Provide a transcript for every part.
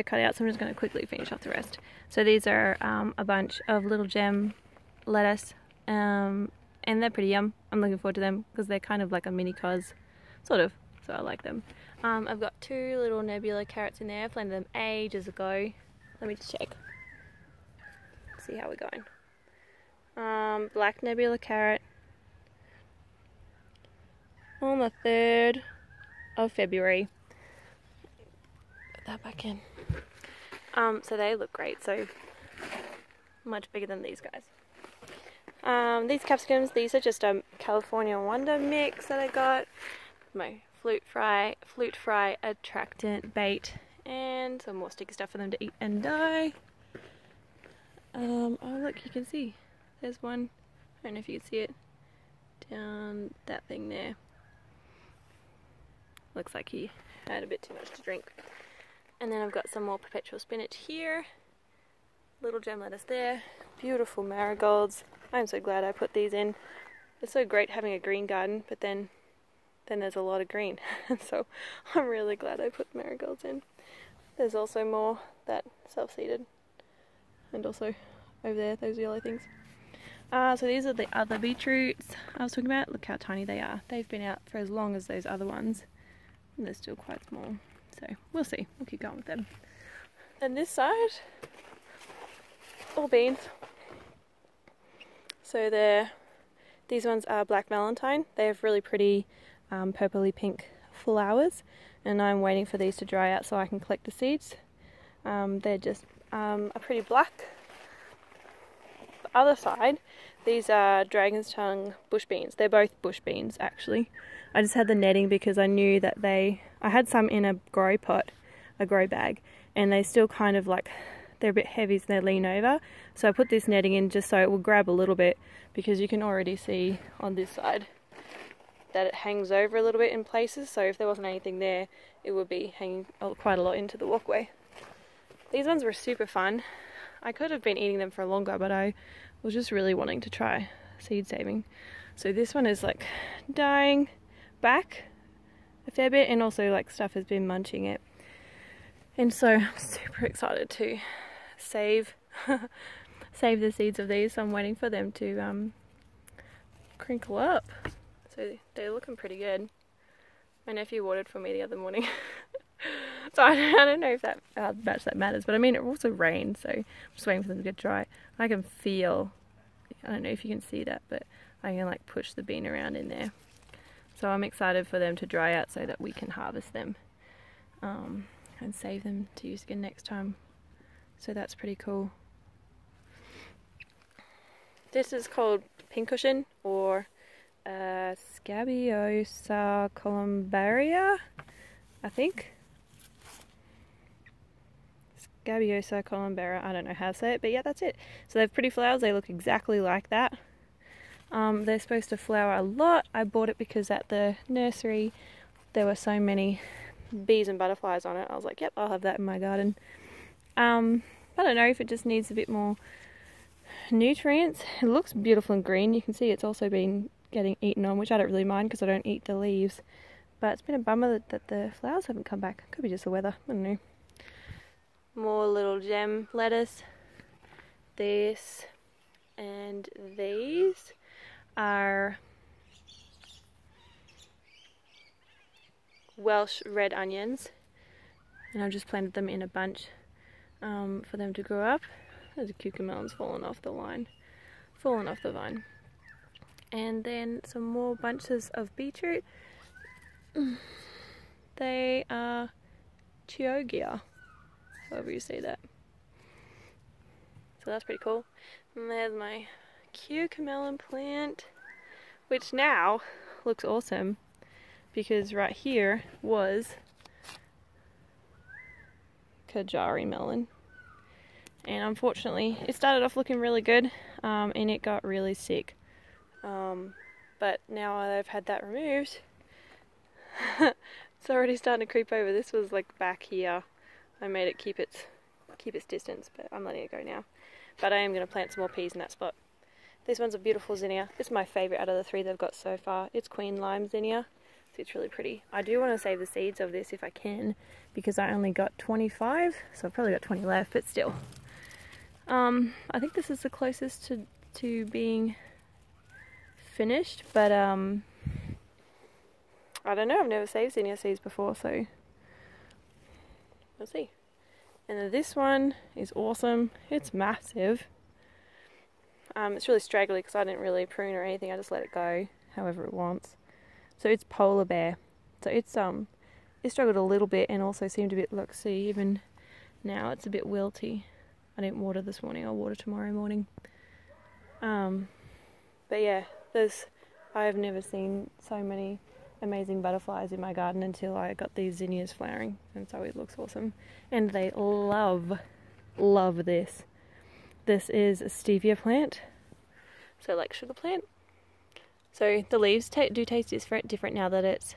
cut out, so I'm just going to quickly finish off the rest. So these are a bunch of little gem lettuce, and they're pretty yum. I'm looking forward to them because they're kind of like a mini cos, sort of, so I like them. I've got 2 little nebula carrots in there. I planted them ages ago. Let me just check. See how we're going. Black nebula carrot on the 3rd of February. Put that back in. So they look great, so much bigger than these guys. These capsicums, these are just a California Wonder mix that I got. My flute fry attractant bait, and some more sticky stuff for them to eat and die. Oh look, you can see there's one. I don't know if you can see it down that thing there. Looks like he had a bit too much to drink. And then I've got some more perpetual spinach here. Little gem lettuce there. Beautiful marigolds. I'm so glad I put these in. It's so great having a green garden, but then there's a lot of green. So I'm really glad I put marigolds in. There's also more that self-seeded. And also over there, those yellow things. So these are the other beetroots I was talking about. Look how tiny they are. They've been out for as long as those other ones. And they're still quite small. So we'll see. We'll keep going with them. And this side, all beans. So these ones are Black Valentine. They have really pretty purpley pink flowers. And I'm waiting for these to dry out so I can collect the seeds. They're just a pretty black. The other side, these are Dragon's Tongue bush beans. They're both bush beans actually. I just had the netting because I knew that I had some in a grow pot, a grow bag, and they still kind of like, they're a bit heavy so they lean over. So I put this netting in just so it will grab a little bit, because you can already see on this side that it hangs over a little bit in places. So if there wasn't anything there, it would be hanging quite a lot into the walkway. These ones were super fun. I could have been eating them for longer, but I was just really wanting to try seed saving. So this one is like dying back a fair bit, and also like stuff has been munching it. And so I'm super excited to save the seeds of these. So I'm waiting for them to crinkle up. So they're looking pretty good. My nephew watered for me the other morning. So I don't know if that much that matters, but I mean it also rained, so I'm just waiting for them to get dry. I can feel, I don't know if you can see that, but I can like push the bean around in there. So I'm excited for them to dry out so that we can harvest them and save them to use again next time. So that's pretty cool. This is called pincushion, or Scabiosa columbaria, I think. Scabiosa columbaria, I don't know how to say it, but yeah, that's it. So they have pretty flowers, they look exactly like that. They're supposed to flower a lot. I bought it because at the nursery there were so many bees and butterflies on it. I was like, yep, I'll have that in my garden. I don't know if it just needs a bit more nutrients. It looks beautiful and green. You can see it's also been getting eaten on, which I don't really mind because I don't eat the leaves. But it's been a bummer that the flowers haven't come back. Could be just the weather, I don't know. More little gem lettuce. This and these are Welsh red onions, and I've just planted them in a bunch for them to grow up. There's a cucamelon's fallen off the vine. And then some more bunches of beetroot. They are Chioggia, however you say that. So that's pretty cool. And there's my cucamelon plant, which now looks awesome because right here was Kajari melon, and unfortunately it started off looking really good and it got really sick, but now I've had that removed. It's already starting to creep over. This was like back here. I made it keep its distance, but I'm letting it go now. But I am going to plant some more peas in that spot. This one's a beautiful zinnia. It's my favourite out of the 3 they've got so far. It's Queen Lime zinnia. It's really pretty. I do want to save the seeds of this if I can, because I only got 25, so I've probably got 20 left, but still. I think this is the closest to being finished, but I don't know, I've never saved zinnia seeds before, so we'll see. And then this one is awesome. It's massive. It's really straggly because I didn't really prune or anything. I just let it go however it wants. So it's polar bear. So it's it struggled a little bit and also seemed a bit, look, see, even now it's a bit wilty. I didn't water this morning. I'll water tomorrow morning. But yeah, I've never seen so many amazing butterflies in my garden until I got these zinnias flowering, and so it looks awesome. And they love this. This is a stevia plant, so like sugar plant. So the leaves do taste different now that it's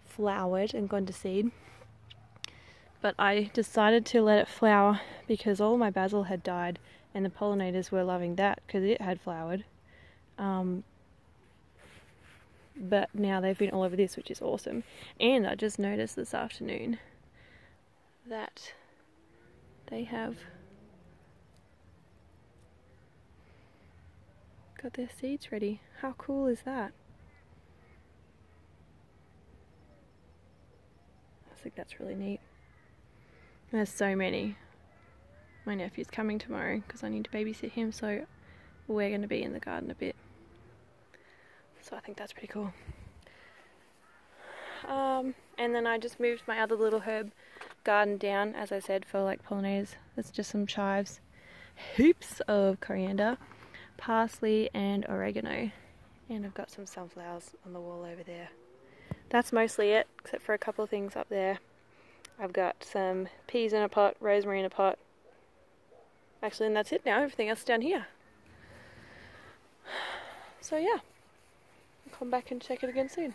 flowered and gone to seed. But I decided to let it flower because all my basil had died and the pollinators were loving that because it had flowered. But now they've been all over this, which is awesome. And I just noticed this afternoon that they have got their seeds ready. How cool is that? I think that's really neat. There's so many. My nephew's coming tomorrow because I need to babysit him, so we're going to be in the garden a bit. So I think that's pretty cool. And then I just moved my other little herb garden down, as I said, for like pollinators. It's just some chives, heaps of coriander, parsley and oregano. And I've got some sunflowers on the wall over there. That's mostly it, except for a couple of things up there. I've got some peas in a pot, rosemary in a pot. Actually, and that's it now. Everything else is down here. So yeah, I'll come back and check it again soon.